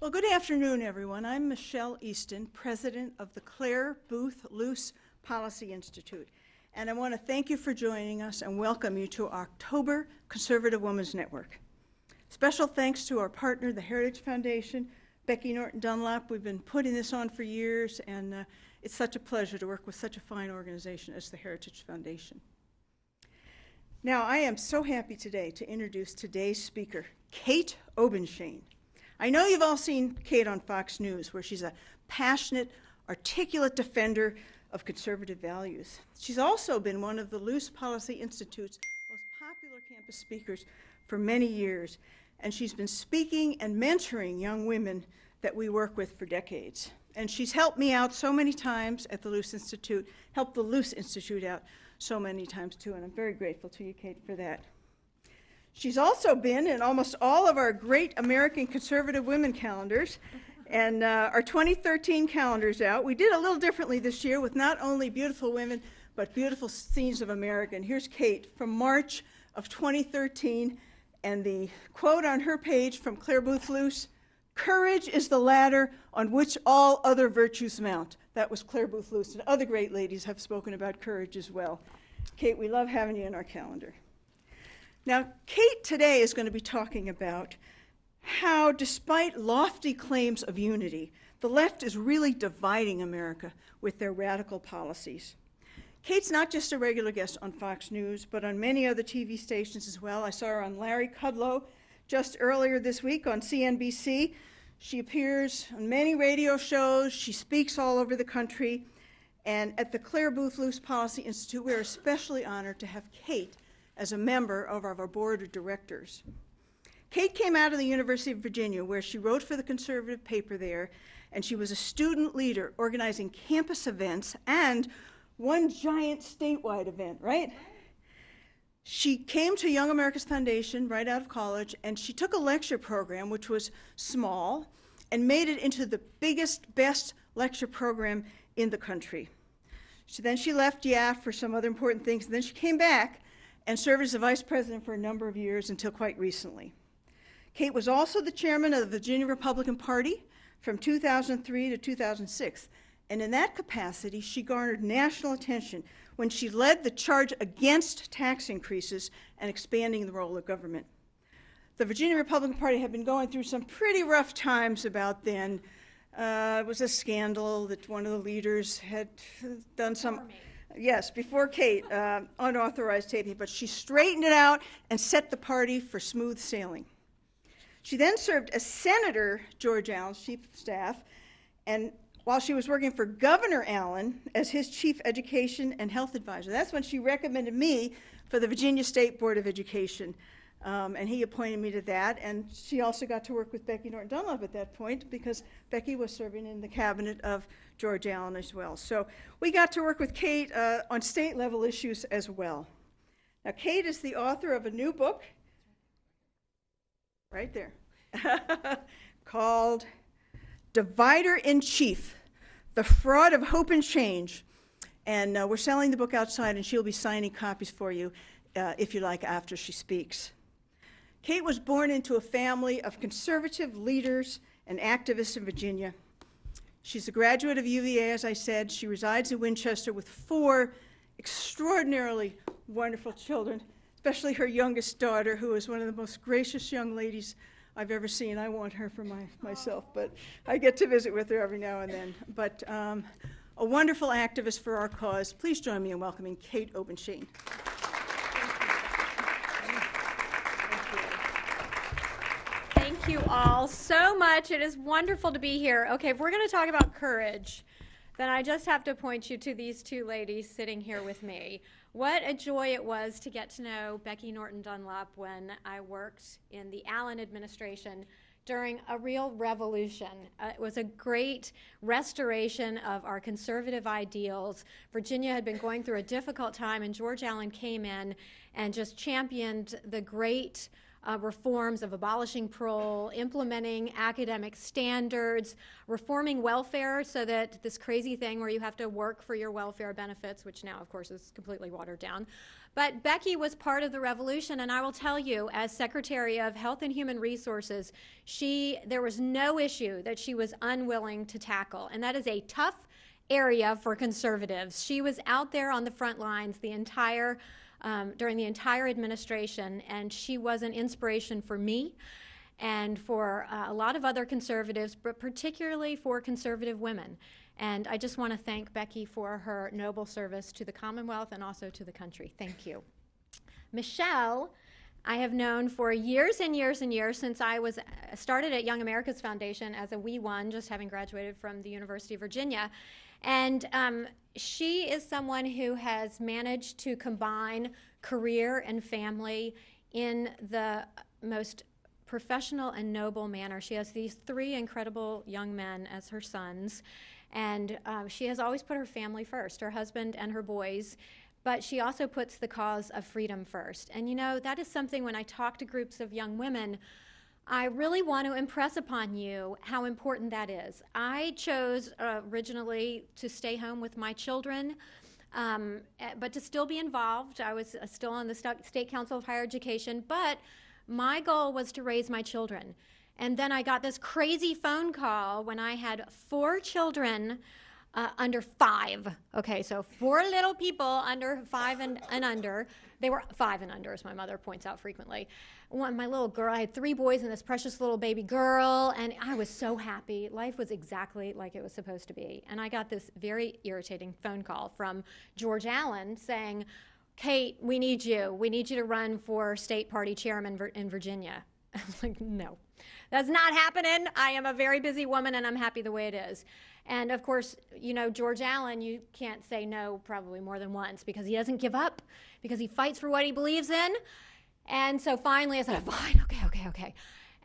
Well, good afternoon, everyone. I'm Michelle Easton, president of the Claire Booth Luce Policy Institute. And I want to thank you for joining us and welcome you to October Conservative Women's Network. Special thanks to our partner, the Heritage Foundation, Becky Norton Dunlop. We've been putting this on for years, and it's such a pleasure to work with such a fine organization as the Heritage Foundation. Now, I am so happy today to introduce today's speaker, Kate Obenshain. I know you've all seen Kate on Fox News, where she's a passionate, articulate defender of conservative values. She's also been one of the Luce Policy Institute's most popular campus speakers for many years, and she's been speaking and mentoring young women that we work with for decades. And she's helped me out so many times at the Luce Institute, helped the Luce Institute out so many times too, and I'm very grateful to you, Kate, for that. She's also been in almost all of our great American conservative women calendars, and our 2013 calendar's out. We did a little differently this year with not only beautiful women, but beautiful scenes of America. And here's Kate from March of 2013, and the quote on her page from Claire Booth Luce: "Courage is the ladder on which all other virtues mount." That was Claire Booth Luce, and other great ladies have spoken about courage as well. Kate, we love having you in our calendar. Now, Kate today is going to be talking about how, despite lofty claims of unity, the left is really dividing America with their radical policies. Kate's not just a regular guest on Fox News, but on many other TV stations as well. I saw her on Larry Kudlow just earlier this week on CNBC. She appears on many radio shows. She speaks all over the country. And at the Claire Booth Luce Policy Institute, we're especially honored to have Kate as a member of our board of directors. Kate came out of the University of Virginia, where she wrote for the conservative paper there, and she was a student leader organizing campus events and one giant statewide event, right? She came to Young America's Foundation right out of college, and she took a lecture program, which was small, and made it into the biggest, best lecture program in the country. Then she left YAF for some other important things, and then she came back and served as a vice president for a number of years until quite recently. Kate was also the chairman of the Virginia Republican Party from 2003 to 2006. And in that capacity, she garnered national attention when she led the charge against tax increases and expanding the role of government. The Virginia Republican Party had been going through some pretty rough times about then. It was a scandal that one of the leaders had done some... Yes, before Kate, unauthorized taping, but she straightened it out and set the party for smooth sailing. She then served as Senator George Allen's chief of staff, and while she was working for Governor Allen as his chief education and health advisor. That's when she recommended me for the Virginia State Board of Education, and he appointed me to that. And she also got to work with Becky Norton Dunlop at that point, because Becky was serving in the cabinet of George Allen as well. So we got to work with Kate on state level issues as well. Now, Kate is the author of a new book, right there, called Divider in Chief: The Fraud of Hope and Change. And we're selling the book outside, and she'll be signing copies for you if you like after she speaks. Kate was born into a family of conservative leaders and activists in Virginia. She's a graduate of UVA, as I said. She resides in Winchester with 4 extraordinarily wonderful children, especially her youngest daughter, who is one of the most gracious young ladies I've ever seen. I want her for myself, but I get to visit with her every now and then. But a wonderful activist for our cause. Please join me in welcoming Kate Obenshain. Thank you all so much. It is wonderful to be here. Okay, if we're going to talk about courage, then I just have to point you to these 2 ladies sitting here with me. What a joy it was to get to know Becky Norton Dunlop when I worked in the Allen administration during a real revolution. It was a great restoration of our conservative ideals. Virginia had been going through a difficult time, and George Allen came in and just championed the great reforms of abolishing parole, implementing academic standards, reforming welfare so that this crazy thing where you have to work for your welfare benefits, which now, of course, is completely watered down. But Becky was part of the revolution, and I will tell you, as Secretary of Health and Human Resources, there was no issue that she was unwilling to tackle, and that is a tough area for conservatives. She was out there on the front lines during the entire administration, and she was an inspiration for me and for a lot of other conservatives, but particularly for conservative women. And I just want to thank Becky for her noble service to the Commonwealth and also to the country. Thank you. Michelle, I have known for years and years and years since I started at Young America's Foundation as a wee one, just having graduated from the University of Virginia. And she is someone who has managed to combine career and family in the most professional and noble manner. She has these 3 incredible young men as her sons, and she has always put her family first, her husband and her boys, but she also puts the cause of freedom first. And you know, that is something when I talk to groups of young women, I really want to impress upon you how important that is. I chose originally to stay home with my children, but to still be involved. I was still on the State Council of Higher Education, but my goal was to raise my children. And then I got this crazy phone call when I had 4 children under 5. Okay, so 4 little people under 5 and under. They were 5 and under, as my mother points out frequently. My little girl, I had 3 boys and this precious little baby girl, and I was so happy. Life was exactly like it was supposed to be. And I got this very irritating phone call from George Allen saying, Kate, we need you. We need you to run for state party chairman in Virginia. I was like, no, that's not happening. I am a very busy woman, and I'm happy the way it is. And of course, you know, George Allen, you can't say no probably more than once because he doesn't give up, because he fights for what he believes in. And so finally I said, fine, okay.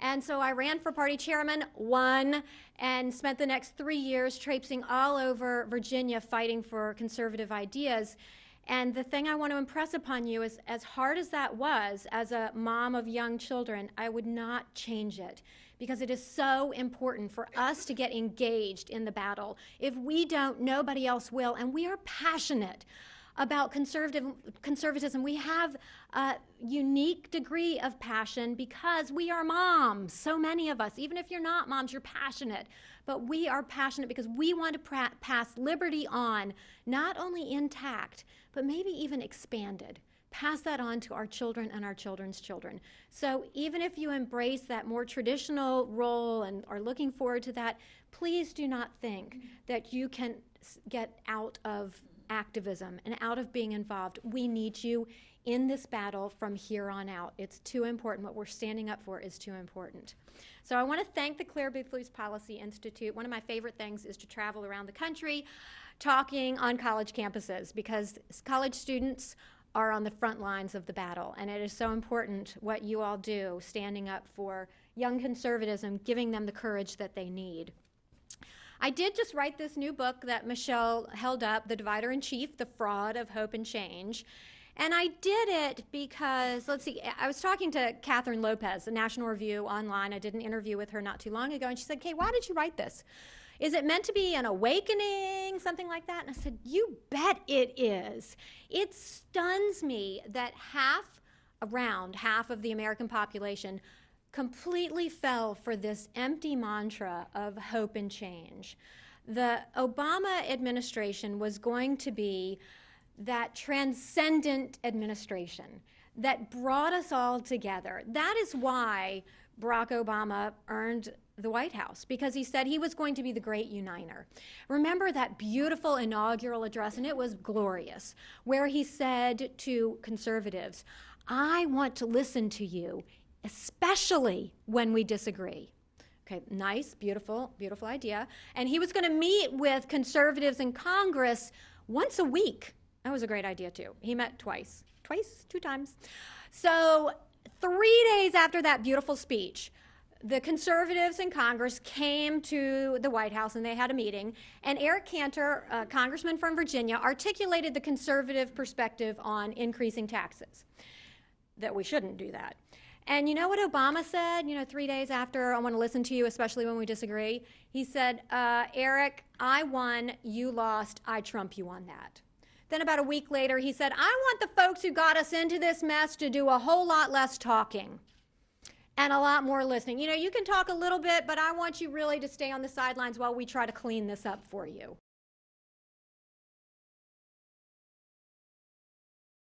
And so I ran for party chairman, won, and spent the next 3 years traipsing all over Virginia fighting for conservative ideas. And the thing I want to impress upon you is, as hard as that was, as a mom of young children, I would not change it, because it is so important for us to get engaged in the battle. If we don't, nobody else will, and we are passionate about conservatism. We have a unique degree of passion because we are moms, so many of us. Even if you're not moms, you're passionate. But we are passionate because we want to pass liberty on, not only intact, but maybe even expanded. Pass that on to our children and our children's children. So even if you embrace that more traditional role and are looking forward to that, please do not think that you can get out of activism and out of being involved. We need you in this battle from here on out. It's too important. What we're standing up for is too important. So I want to thank the Claire Booth Luce Policy Institute. One of my favorite things is to travel around the country talking on college campuses, because college students are on the front lines of the battle, and it is so important what you all do, standing up for young conservatism, giving them the courage that they need. I did just write this new book that Michelle held up, The Divider in Chief, The Fraud of Hope and Change. And I did it because, let's see, I was talking to Catherine Lopez, the National Review online. I did an interview with her not too long ago, and she said, Kay, why did you write this? Is it meant to be an awakening, something like that? And I said, you bet it is. It stuns me that around half of the American population completely fell for this empty mantra of hope and change. The Obama administration was going to be that transcendent administration that brought us all together. That is why Barack Obama earned the White House, because he said he was going to be the great uniter. Remember that beautiful inaugural address, and it was glorious, where he said to conservatives, I want to listen to you, especially when we disagree. Okay, nice, beautiful, beautiful idea. And he was going to meet with conservatives in Congress once a week. That was a great idea, too. He met twice, 2 times. So 3 days after that beautiful speech, the conservatives in Congress came to the White House and they had a meeting, and Eric Cantor, a congressman from Virginia, articulated the conservative perspective on increasing taxes, that we shouldn't do that. And you know what Obama said, 3 days after, I want to listen to you, especially when we disagree? He said, Eric, I won, you lost, I trump you on that. Then about a week later, he said, I want the folks who got us into this mess to do a whole lot less talking and a lot more listening. You can talk a little bit, but I want you really to stay on the sidelines while we try to clean this up for you.